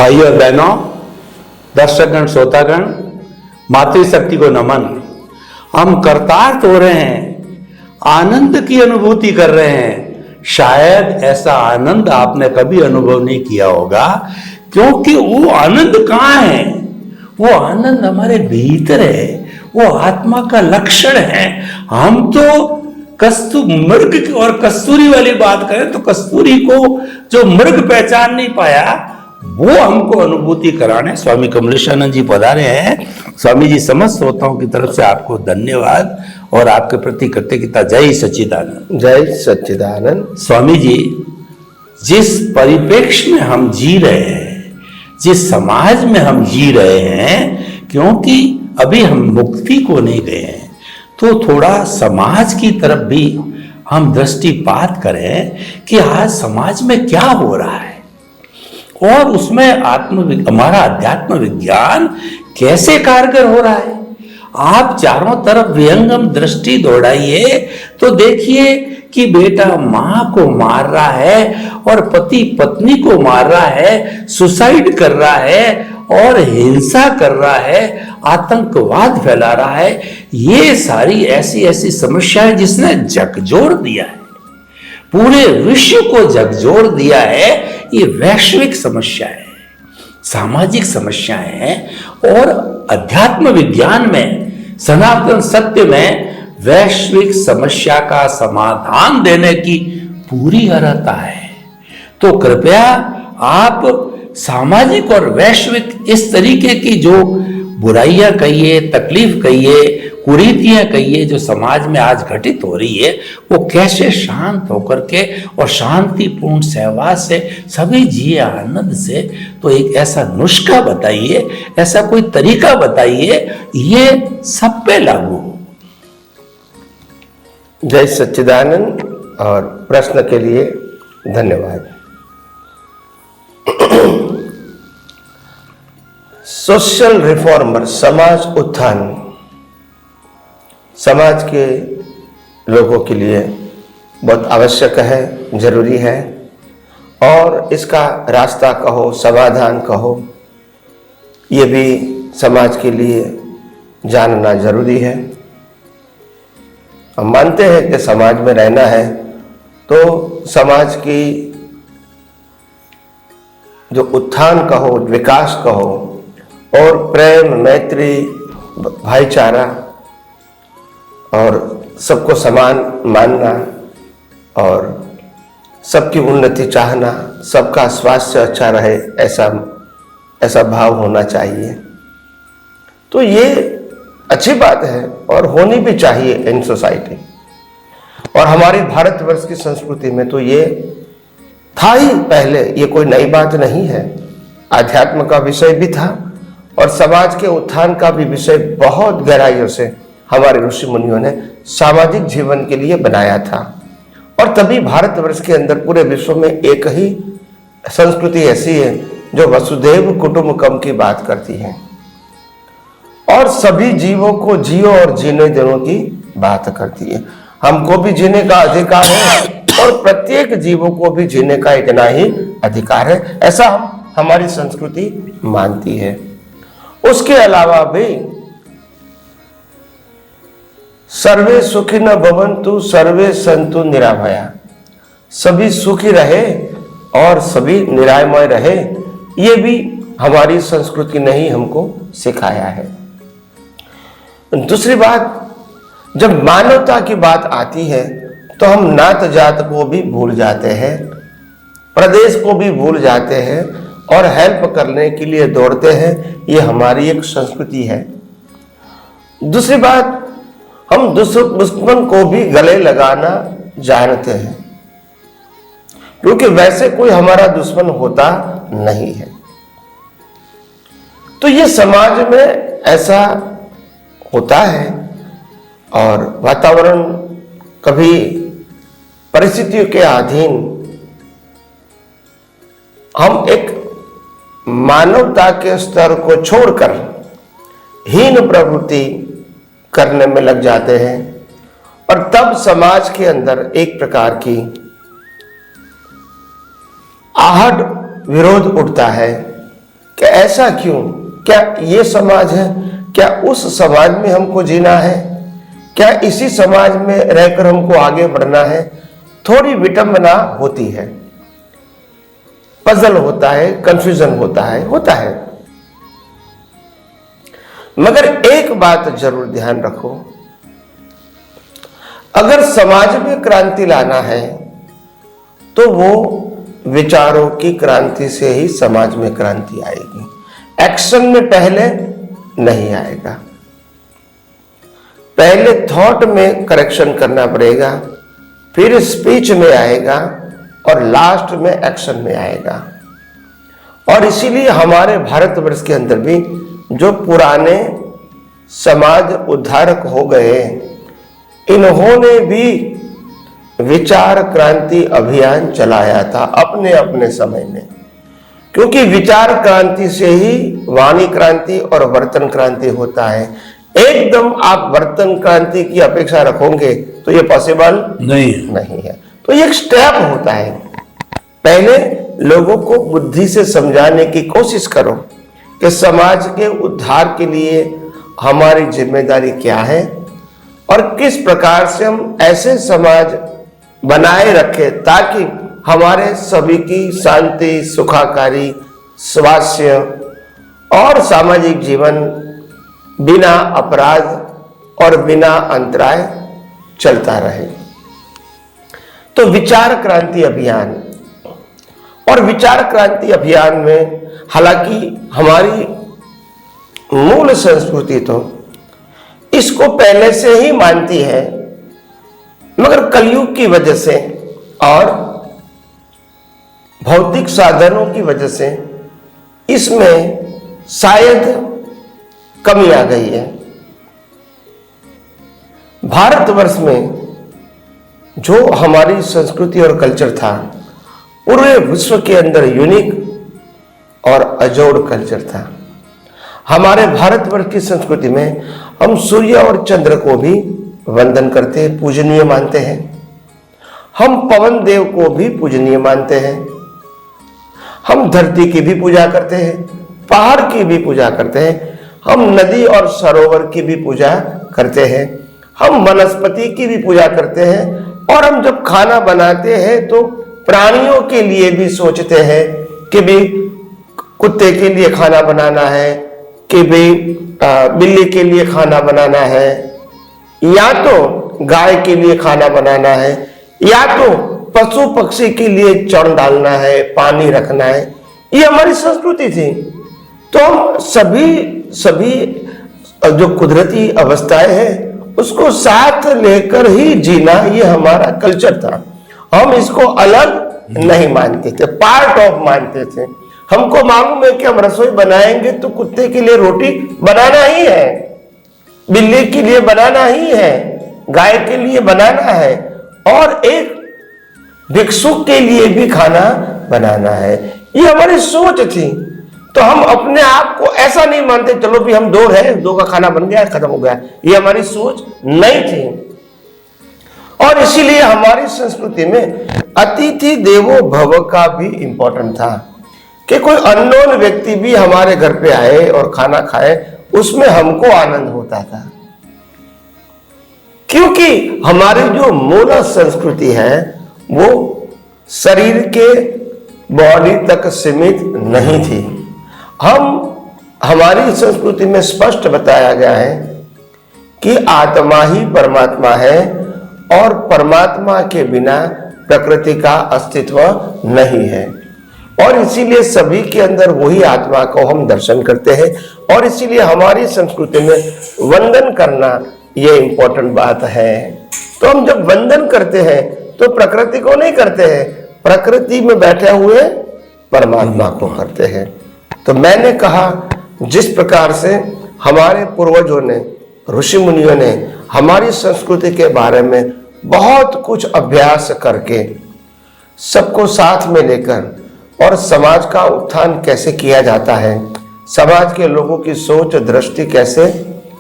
भाइयों और बहनों, दर्शकगण, श्रोतागण, मातृशक्ति को नमन। हम करतार्थ हो रहे हैं, आनंद की अनुभूति कर रहे हैं। शायद ऐसा आनंद आपने कभी अनुभव नहीं किया होगा, क्योंकि वो आनंद कहाँ है? वो आनंद हमारे भीतर है, वो आत्मा का लक्षण है। हम तो मृग और कस्तूरी वाली बात करें तो कस्तूरी को जो मृग पहचान नहीं पाया, वो हमको अनुभूति कराने स्वामी कमलेशानंद जी पधारे हैं। स्वामी जी, समस्त श्रोताओं की तरफ से आपको धन्यवाद और आपके प्रति कृतज्ञता। जय सच्चिदानंद। जय सच्चिदानंद। स्वामी जी, जिस परिप्रेक्ष्य में हम जी रहे हैं, जिस समाज में हम जी रहे हैं, क्योंकि अभी हम मुक्ति को नहीं गए हैं, तो थोड़ा समाज की तरफ भी हम दृष्टिपात करें कि आज समाज में क्या हो रहा है और उसमें हमारा अध्यात्म विज्ञान कैसे कारगर हो रहा है। आप चारों तरफ विहंगम दृष्टि दौड़ाइए तो देखिए कि बेटा मां को मार रहा है और पति पत्नी को मार रहा है, सुसाइड कर रहा है और हिंसा कर रहा है, आतंकवाद फैला रहा है। ये सारी ऐसी ऐसी समस्याएं जिसने झकझोर दिया है, पूरे विश्व को झकझोर दिया है। ये वैश्विक समस्या है, सामाजिक समस्याएं हैं और अध्यात्म विज्ञान में, सनातन सत्य में वैश्विक समस्या का समाधान देने की पूरी अर्हता है। तो कृपया आप सामाजिक और वैश्विक इस तरीके की जो बुराइयां कहिए, तकलीफ कहिए, कुरीतियां कहिए, जो समाज में आज घटित हो रही है, वो कैसे शांत होकर के और शांतिपूर्ण सहवास से सभी जिए आनंद से। तो एक ऐसा नुस्खा बताइए, ऐसा कोई तरीका बताइए, ये सब पे लागू हो। जय सच्चिदानंद। और प्रश्न के लिए धन्यवाद। सोशल रिफॉर्मर, समाज उत्थान, समाज के लोगों के लिए बहुत आवश्यक है, जरूरी है। और इसका रास्ता कहो, समाधान कहो, ये भी समाज के लिए जानना जरूरी है। हम मानते हैं कि समाज में रहना है तो समाज की जो उत्थान कहो, विकास कहो, और प्रेम, मैत्री, भाईचारा और सबको समान मानना और सबकी उन्नति चाहना, सबका स्वास्थ्य अच्छा रहे, ऐसा भाव होना चाहिए। तो ये अच्छी बात है और होनी भी चाहिए इन सोसाइटी। और हमारी भारतवर्ष की संस्कृति में तो ये था ही पहले, ये कोई नई बात नहीं है। आध्यात्म का विषय भी था और समाज के उत्थान का भी विषय बहुत गहराइयों से हमारे ऋषि मुनियों ने सामाजिक जीवन के लिए बनाया था। और तभी भारतवर्ष के अंदर पूरे विश्व में एक ही संस्कृति ऐसी है जो वसुधैव कुटुंबकम की बात करती है और सभी जीवों को जियो और जीने देने की बात करती है। हमको भी जीने का अधिकार है और प्रत्येक जीवों को भी जीने का इतना ही अधिकार है, ऐसा हमारी संस्कृति मानती है। उसके अलावा भी सर्वे सुखी न भवन्तु सर्वे सन्तु निरामया, सभी सुखी रहे और सभी निरामय रहे, ये भी हमारी संस्कृति ने ही हमको सिखाया है। दूसरी बात, जब मानवता की बात आती है तो हम नात जात को भी भूल जाते हैं, प्रदेश को भी भूल जाते हैं और हेल्प करने के लिए दौड़ते हैं। ये हमारी एक संस्कृति है। दूसरी बात, हम दुश्मन को भी गले लगाना जानते हैं, क्योंकि वैसे कोई हमारा दुश्मन होता नहीं है। तो ये समाज में ऐसा होता है और वातावरण कभी परिस्थितियों के अधीन हम एक मानवता के स्तर को छोड़कर हीन प्रवृत्ति करने में लग जाते हैं और तब समाज के अंदर एक प्रकार की आहट, विरोध उठता है कि ऐसा क्यों, क्या ये समाज है, क्या उस समाज में हमको जीना है, क्या इसी समाज में रहकर हमको आगे बढ़ना है। थोड़ी विडंबना होती है, पजल होता है, कंफ्यूजन होता है। मगर एक बात जरूर ध्यान रखो, अगर समाज में क्रांति लाना है तो वो विचारों की क्रांति से ही समाज में क्रांति आएगी, एक्शन में पहले नहीं आएगा। पहले थॉट में करेक्शन करना पड़ेगा, फिर स्पीच में आएगा और लास्ट में एक्शन में आएगा। और इसीलिए हमारे भारतवर्ष के अंदर भी जो पुराने समाज उद्धारक हो गए, इन्होंने भी विचार क्रांति अभियान चलाया था अपने अपने समय में, क्योंकि विचार क्रांति से ही वाणी क्रांति और वर्तन क्रांति होता है। एकदम आप वर्तन क्रांति की अपेक्षा रखोगे तो ये पॉसिबल नहीं है। तो ये एक स्टेप होता है, पहले लोगों को बुद्धि से समझाने की कोशिश करो कि समाज के उद्धार के लिए हमारी जिम्मेदारी क्या है और किस प्रकार से हम ऐसे समाज बनाए रखें ताकि हमारे सभी की शांति, सुखाकारी, स्वास्थ्य और सामाजिक जीवन बिना अपराध और बिना अंतराय चलता रहे। तो विचार क्रांति अभियान, और विचार क्रांति अभियान में हालांकि हमारी मूल संस्कृति तो इसको पहले से ही मानती है, मगर कलयुग की वजह से और भौतिक साधनों की वजह से इसमें शायद कमी आ गई है। भारतवर्ष में जो हमारी संस्कृति और कल्चर था, पूरे विश्व के अंदर यूनिक और अजोड़ कल्चर था। हमारे भारतवर्ष की संस्कृति में हम सूर्य और चंद्र को भी वंदन करते हैं, पूजनीय मानते हैं। हम पवन देव को भी पूजनीय मानते हैं। हम धरती की भी पूजा करते हैं, पहाड़ की भी पूजा करते हैं, हम नदी और सरोवर की भी पूजा करते हैं, हम वनस्पति की भी पूजा करते हैं। और हम जब खाना बनाते हैं तो प्राणियों के लिए भी सोचते हैं कि भी कुत्ते के लिए खाना बनाना है, कि भी बिल्ली के लिए खाना बनाना है, या तो गाय के लिए खाना बनाना है, या तो पशु पक्षी के लिए चण डालना है, पानी रखना है। ये हमारी संस्कृति थी। तो हम सभी जो कुदरती अवस्थाएं हैं उसको साथ लेकर ही जीना, ये हमारा कल्चर था। हम इसको अलग नहीं मानते थे, पार्ट ऑफ मानते थे। हमको मालूम है कि हम रसोई बनाएंगे तो कुत्ते के लिए रोटी बनाना ही है, बिल्ली के लिए बनाना ही है, गाय के लिए बनाना है, और एक भिक्षुक के लिए भी खाना बनाना है। ये हमारी सोच थी। तो हम अपने आप को ऐसा नहीं मानते चलो भी हम दो है, दो का खाना बन गया, खत्म हो गया। ये हमारी सोच नहीं थी। और इसीलिए हमारी संस्कृति में अतिथि देवो भव का भी इंपॉर्टेंट था कि कोई अननोन व्यक्ति भी हमारे घर पे आए और खाना खाए, उसमें हमको आनंद होता था। क्योंकि हमारी जो मूल संस्कृति है वो शरीर के बॉडी तक सीमित नहीं थी। हमारी संस्कृति में स्पष्ट बताया गया है कि आत्मा ही परमात्मा है और परमात्मा के बिना प्रकृति का अस्तित्व नहीं है। और इसीलिए सभी के अंदर वही आत्मा को हम दर्शन करते हैं। और इसीलिए हमारी संस्कृति में वंदन करना ये इंपॉर्टेंट बात है। तो हम जब वंदन करते हैं तो प्रकृति को नहीं करते हैं, प्रकृति में बैठे हुए परमात्मा को करते हैं। तो मैंने कहा जिस प्रकार से हमारे पूर्वजों ने, ऋषि मुनियों ने हमारी संस्कृति के बारे में बहुत कुछ अभ्यास करके सबको साथ में लेकर और समाज का उत्थान कैसे किया जाता है, समाज के लोगों की सोच दृष्टि कैसे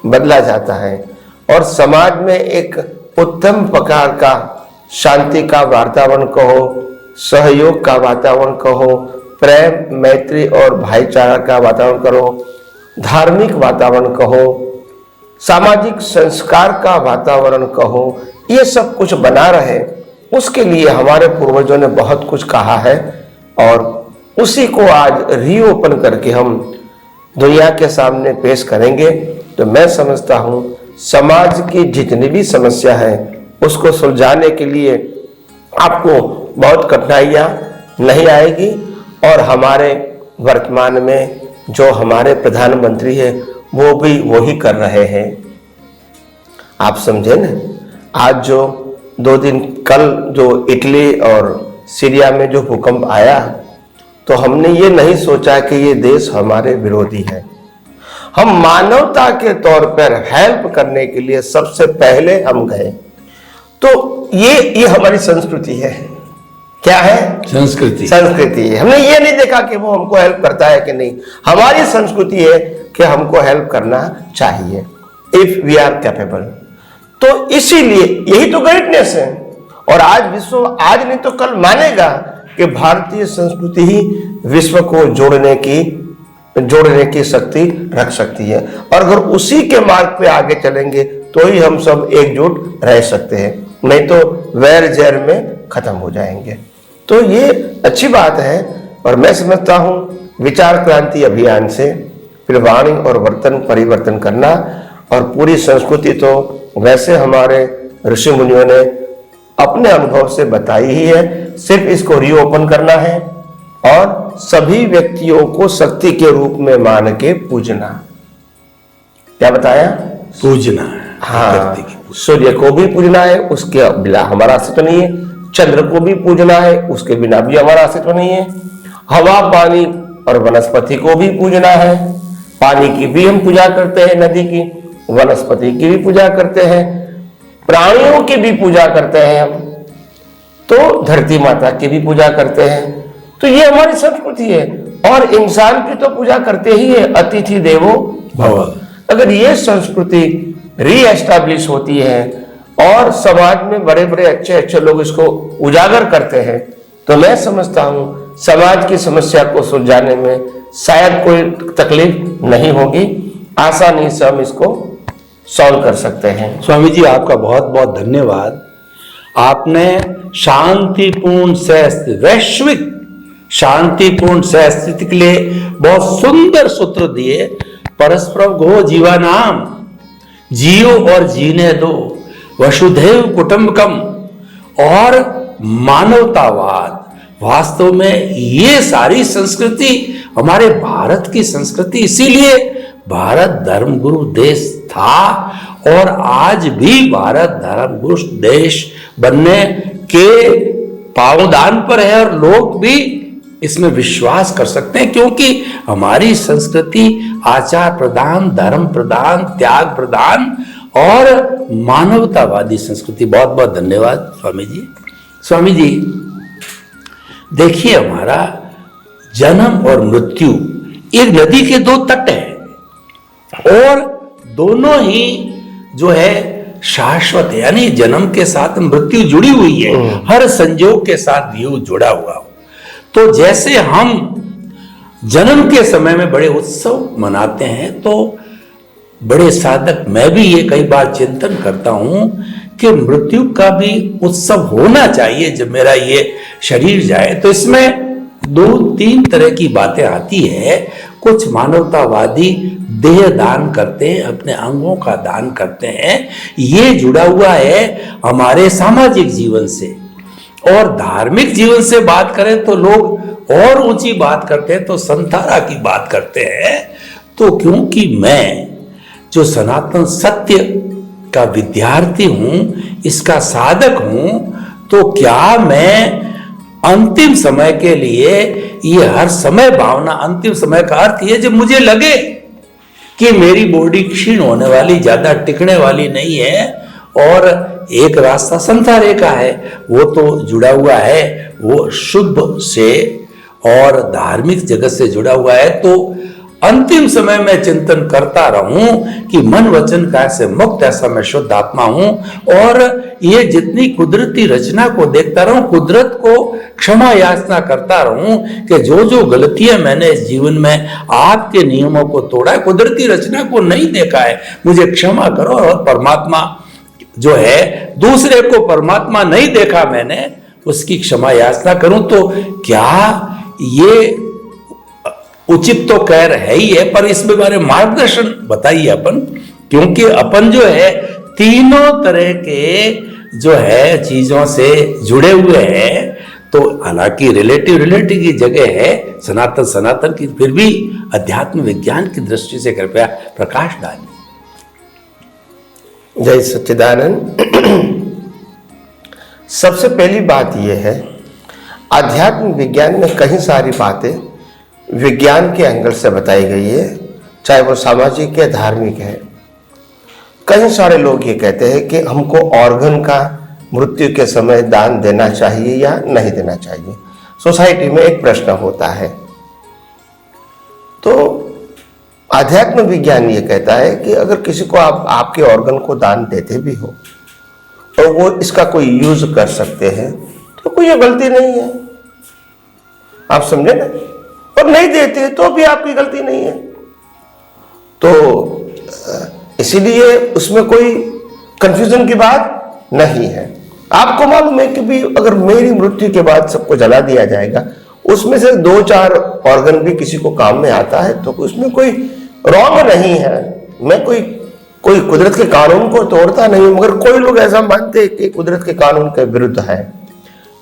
बदला जाता है, और समाज में एक उत्तम प्रकार का शांति का वातावरण कहो, सहयोग का वातावरण कहो, प्रेम, मैत्री और भाईचारा का वातावरण करो, धार्मिक वातावरण कहो, सामाजिक संस्कार का वातावरण कहो, ये सब कुछ बना रहे, उसके लिए हमारे पूर्वजों ने बहुत कुछ कहा है और उसी को आज रीओपन करके हम दुनिया के सामने पेश करेंगे। तो मैं समझता हूँ समाज की जितनी भी समस्या है उसको सुलझाने के लिए आपको बहुत कठिनाइयाँ नहीं आएगी। और हमारे वर्तमान में जो हमारे प्रधानमंत्री है वो भी वही कर रहे हैं। आप समझे ना, आज जो 2 दिन कल जो इटली और सीरिया में जो भूकंप आया, तो हमने ये नहीं सोचा कि ये देश हमारे विरोधी है। हम मानवता के तौर पर हेल्प करने के लिए सबसे पहले हम गए। तो ये हमारी संस्कृति है। क्या है? संस्कृति है। हमने ये नहीं देखा कि वो हमको हेल्प करता है कि नहीं। हमारी संस्कृति है कि हमको हेल्प करना चाहिए इफ वी आर कैपेबल। तो इसीलिए यही तो ग्रेटनेस है। और आज विश्व आज नहीं तो कल मानेगा कि भारतीय संस्कृति ही विश्व को जोड़ने की शक्ति रख सकती है। और अगर उसी के मार्ग पे आगे चलेंगे तो ही हम सब एकजुट रह सकते हैं, नहीं तो वैर जैर में खत्म हो जाएंगे। तो ये अच्छी बात है। और मैं समझता हूँ विचार क्रांति अभियान से फिर वाणी और वर्तन परिवर्तन करना, और पूरी संस्कृति तो वैसे हमारे ऋषि मुनियों ने अपने अनुभव से बताई ही है। सिर्फ इसको रीओपन करना है और सभी व्यक्तियों को शक्ति के रूप में मान के पूजना। क्या बताया? पूजना। हाँ, सूर्य को भी पूजना है, उसके बिना हमारा अस्तित्व नहीं है। चंद्र को भी पूजना है, उसके बिना भी हमारा अस्तित्व नहीं है। हवा, पानी और वनस्पति को भी पूजना है। पानी की भी हम पूजा करते हैं, नदी की, वनस्पति की भी पूजा करते हैं, प्राणियों की भी पूजा करते हैं हम, तो धरती माता की भी पूजा करते हैं। तो ये हमारी संस्कृति है। और इंसान की तो पूजा करते ही है, अतिथि देवो भव। अगर ये संस्कृति रीएस्टैब्लिश होती है और समाज में बड़े बड़े अच्छे लोग इसको उजागर करते हैं, तो मैं समझता हूं समाज की समस्या को सुलझाने में शायद कोई तकलीफ नहीं होगी। आसानी से हम इसको सॉल्व कर सकते हैं। स्वामी जी, आपका बहुत बहुत धन्यवाद। आपने शांतिपूर्ण सहस्त्र, वैश्विक शांतिपूर्ण सहस्थिति के लिए बहुत सुंदर सूत्र दिए। परस्पर घो जीवानाम, जियो और जीने दो, वसुधैव कुटुंबकम और मानवतावाद। वास्तव में ये सारी संस्कृति हमारे भारत की संस्कृति, इसीलिए भारत धर्मगुरु देश था और आज भी भारत धर्मगुरु देश बनने के पावदान पर है। और लोग भी इसमें विश्वास कर सकते हैं क्योंकि हमारी संस्कृति आचार प्रधान, धर्म प्रधान, त्याग प्रधान और मानवतावादी संस्कृति। बहुत बहुत धन्यवाद स्वामी जी। स्वामी जी, देखिए, हमारा जन्म और मृत्यु एक नदी के 2 तट है और दोनों ही जो है शाश्वत है, यानी जन्म के साथ मृत्यु जुड़ी हुई है, हर संयोग के साथ जीव जुड़ा हुआ हो। तो जैसे हम जन्म के समय में बड़े उत्सव मनाते हैं, तो बड़े साधक, मैं भी ये कई बार चिंतन करता हूं कि मृत्यु का भी उत्सव होना चाहिए। जब मेरा ये शरीर जाए तो इसमें 2-3 तरह की बातें आती है। कुछ मानवतावादी देह दान करते हैं, अपने अंगों का दान करते हैं, ये जुड़ा हुआ है हमारे सामाजिक जीवन से। और धार्मिक जीवन से बात करें तो लोग और ऊंची बात करते हैं, तो संतारा की बात करते हैं। तो क्योंकि मैं जो सनातन सत्य का विद्यार्थी हूं, इसका साधक हूं, तो क्या मैं अंतिम समय के लिए ये हर समय भावना, अंतिम समय का अर्थ ये जब मुझे लगे कि मेरी बॉडी क्षीण होने वाली, ज्यादा टिकने वाली नहीं है और एक रास्ता संसार का है, वो तो जुड़ा हुआ है, वो शुभ से और धार्मिक जगत से जुड़ा हुआ है, तो अंतिम समय में चिंतन करता रहूं कि मन वचन काय से मुक्त, ऐसा मैं शुद्ध आत्मा हूं, और ये जितनी कुदरती रचना को देखता रहूं, कुदरत को क्षमा याचना करता रहूं कि जो जो गलतियां मैंने इस जीवन में आपके नियमों को तोड़ा है, कुदरती रचना को नहीं देखा है, मुझे क्षमा करो। और परमात्मा जो है, दूसरे को परमात्मा नहीं देखा मैंने, उसकी क्षमा याचना करूं। तो क्या ये उचित तो कह रहे ही है, पर इसमें बारे मार्गदर्शन बताइए अपन, क्योंकि अपन जो है तीनों तरह के जो है चीजों से जुड़े हुए हैं। तो हालांकि रिलेटिव की जगह है सनातन सनातन की, फिर भी अध्यात्म विज्ञान की दृष्टि से कृपया प्रकाश डालिए। जय सच्चिदानंद। सबसे पहली बात यह है, आध्यात्म विज्ञान में कई सारी बातें विज्ञान के एंगल से बताई गई है, चाहे वो सामाजिक या धार्मिक है। कई सारे लोग ये कहते हैं कि हमको ऑर्गन का मृत्यु के समय दान देना चाहिए या नहीं देना चाहिए। सोसाइटी में एक प्रश्न होता है। तो आध्यात्म विज्ञान ये कहता है कि अगर किसी को आप आपके ऑर्गन को दान देते भी हो और वो इसका कोई यूज कर सकते हैं, तो कोई गलती नहीं है। आप समझे ना? और नहीं देते तो भी आपकी गलती नहीं है। तो इसीलिए उसमें कोई कंफ्यूजन की बात नहीं है। आपको मालूम है कि भी अगर मेरी मृत्यु के बाद सबको जला दिया जाएगा, उसमें से 2-4 ऑर्गन भी किसी को काम में आता है, तो उसमें कोई रॉन्ग नहीं है। मैं कोई कुदरत के कानून को तोड़ता नहीं हूं, मगर कोई लोग ऐसा मानते हैं कि कुदरत के कानून के विरुद्ध है।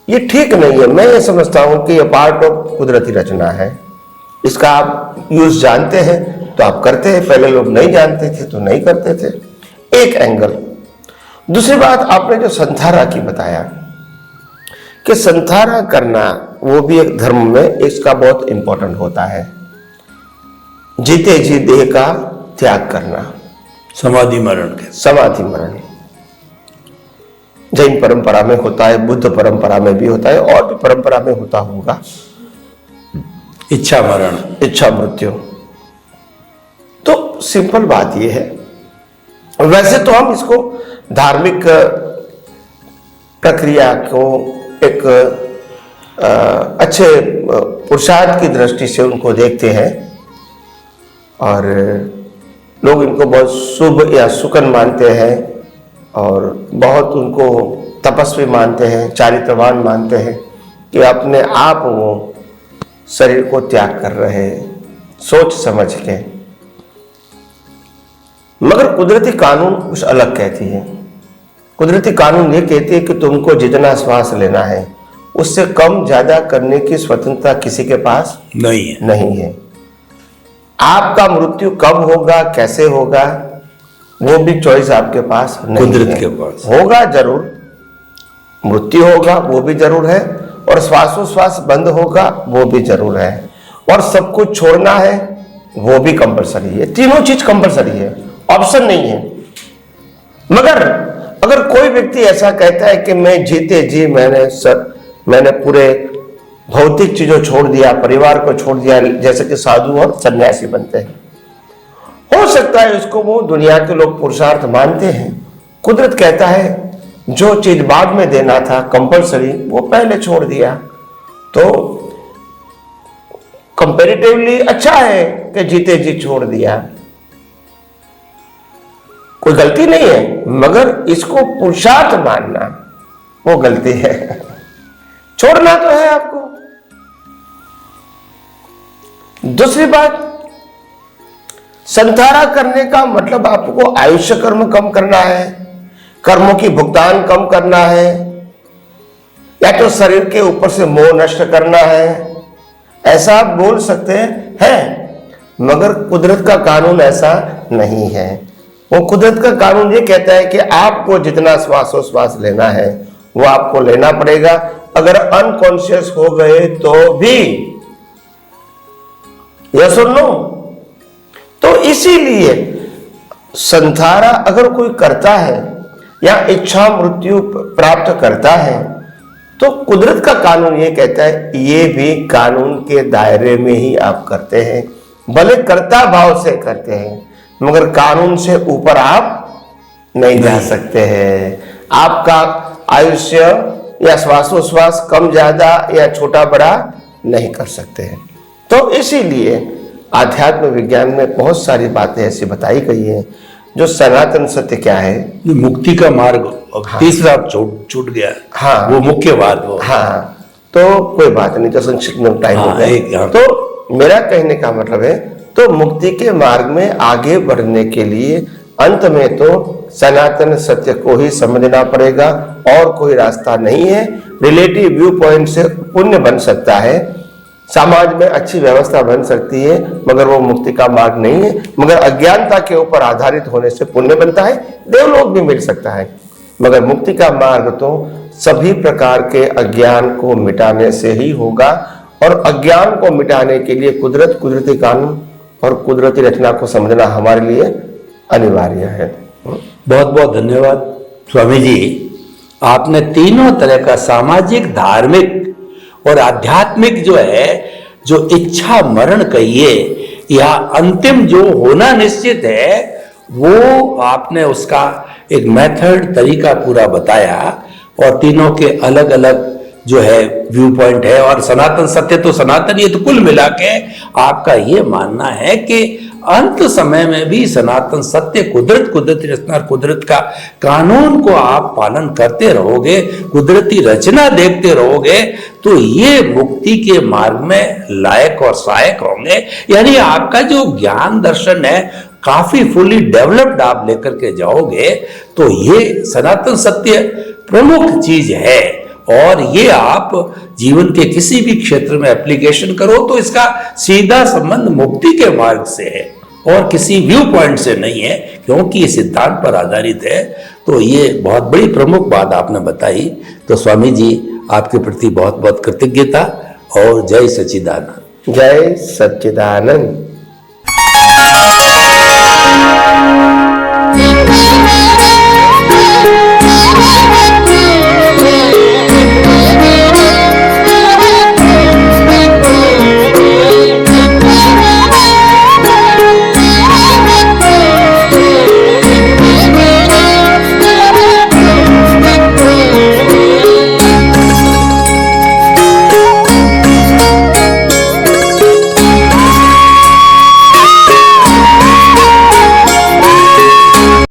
ये ठीक नहीं है। मैं ये समझता हूं कि ये पार्ट ऑफ कुदरती रचना है। इसका आप यूज जानते हैं तो आप करते हैं, पहले लोग नहीं जानते थे तो नहीं करते थे। एक एंगल। दूसरी बात, आपने जो संथारा की बताया कि संथारा करना वो भी एक धर्म में इसका बहुत इंपॉर्टेंट होता है। जीते जी देह का त्याग करना, समाधि मरण के समाधि मरण जैन परंपरा में होता है, बुद्ध परंपरा में भी होता है, और भी परंपरा में होता होगा। इच्छा मरण, इच्छा मृत्यु। तो सिंपल बात यह है, वैसे तो हम इसको धार्मिक प्रक्रिया को एक अच्छे पुरुषार्थ की दृष्टि से उनको देखते हैं, और लोग इनको बहुत शुभ या सुकन मानते हैं, और बहुत उनको तपस्वी मानते हैं, चारित्रवान मानते हैं कि अपने आप वो शरीर को त्याग कर रहे हैं सोच समझ के। मगर कुदरती कानून कुछ अलग कहती है। कुदरती कानून ये कहती है कि तुमको जितना श्वास लेना है उससे कम ज्यादा करने की स्वतंत्रता किसी के पास नहीं है। आपका मृत्यु कब होगा, कैसे होगा, वो भी चॉइस आपके पास नहीं है। कुदरत के पास होगा जरूर, मृत्यु होगा वो भी जरूर है, और श्वासोश्वास बंद होगा वो भी जरूर है, और सब कुछ छोड़ना है वो भी कंपलसरी है। तीनों चीज कंपलसरी है, ऑप्शन नहीं है। मगर अगर कोई व्यक्ति ऐसा कहता है कि मैं जीते जी मैंने पूरे भौतिक चीजों छोड़ दिया, परिवार को छोड़ दिया, जैसे कि साधु और सन्यासी बनते हैं, हो सकता है उसको वो दुनिया के लोग पुरुषार्थ मानते हैं। कुदरत कहता है जो चीज बाद में देना था कंपलसरी, वो पहले छोड़ दिया, तो कंपैरेटिवली अच्छा है कि जीते जी छोड़ दिया। कोई गलती नहीं है, मगर इसको पुरुषार्थ मानना वो गलती है। छोड़ना तो है आपको। दूसरी बात, संथारा करने का मतलब आपको आयुष्य कर्म कम करना है, कर्मों की भुगतान कम करना है, या तो शरीर के ऊपर से मोह नष्ट करना है, ऐसा आप बोल सकते हैं। मगर कुदरत का कानून ऐसा नहीं है। वो कुदरत का कानून ये कहता है कि आपको जितना श्वासोश्वास लेना है वो आपको लेना पड़ेगा, अगर अनकॉन्शियस हो गए तो भी। यस और नो? तो इसीलिए संथारा अगर कोई करता है या इच्छा मृत्यु प्राप्त करता है, तो कुदरत का कानून ये कहता है ये भी कानून के दायरे में ही आप करते हैं, भले कर्ता भाव से करते हैं, मगर कानून से ऊपर आप नहीं जा सकते हैं। आपका आयुष्य या श्वासोश्वास कम ज्यादा या छोटा बड़ा नहीं कर सकते हैं। तो इसीलिए आध्यात्म विज्ञान में बहुत सारी बातें ऐसी बताई गई हैं। जो सनातन सत्य क्या है, मुक्ति का मार्ग। हाँ। तीसरा छूट गया। हाँ, वो मुख्य बात वो। हाँ, तो कोई बात नहीं, तो संक्षिप्त में टाइम हो गया। हाँ। तो मेरा कहने का मतलब है, तो मुक्ति के मार्ग में आगे बढ़ने के लिए अंत में तो सनातन सत्य को ही समझना पड़ेगा, और कोई रास्ता नहीं है। रिलेटिव व्यू पॉइंट से पुण्य बन सकता है, समाज में अच्छी व्यवस्था बन सकती है, मगर वो मुक्ति का मार्ग नहीं है। मगर अज्ञानता के ऊपर आधारित होने से पुण्य बनता है, देवलोक भी मिल सकता है। मगर मुक्ति का मार्ग तो सभी प्रकार के अज्ञान को मिटाने से ही होगा, और अज्ञान को मिटाने के लिए कुदरती कानून और कुदरती रचना को समझना हमारे लिए अनिवार्य है। बहुत बहुत धन्यवाद स्वामी जी। आपने तीनों तरह का सामाजिक, धार्मिक और आध्यात्मिक जो है, जो इच्छा मरण कहिए या अंतिम जो होना निश्चित है, वो आपने उसका एक मेथड, तरीका पूरा बताया, और तीनों के अलग अलग जो है व्यू पॉइंट है। और सनातन सत्य तो सनातन, ये तो कुल मिला के आपका ये मानना है कि अंत समय में भी सनातन सत्य, कुदरती रचना, कुदरत का कानून को आप पालन करते रहोगे, कुदरती रचना देखते रहोगे, तो ये मुक्ति के मार्ग में लायक और सहायक होंगे। यानी आपका जो ज्ञान दर्शन है काफी फुली डेवलप्ड आप लेकर के जाओगे, तो ये सनातन सत्य प्रमुख चीज है। और ये आप जीवन के किसी भी क्षेत्र में एप्लीकेशन करो तो इसका सीधा संबंध मुक्ति के मार्ग से है, और किसी व्यू पॉइंट से नहीं है, क्योंकि ये सिद्धांत पर आधारित है। तो ये बहुत बड़ी प्रमुख बात आपने बताई। तो स्वामी जी, आपके प्रति बहुत बहुत कृतज्ञता, और जय सच्चिदानंद। जय सच्चिदानंद।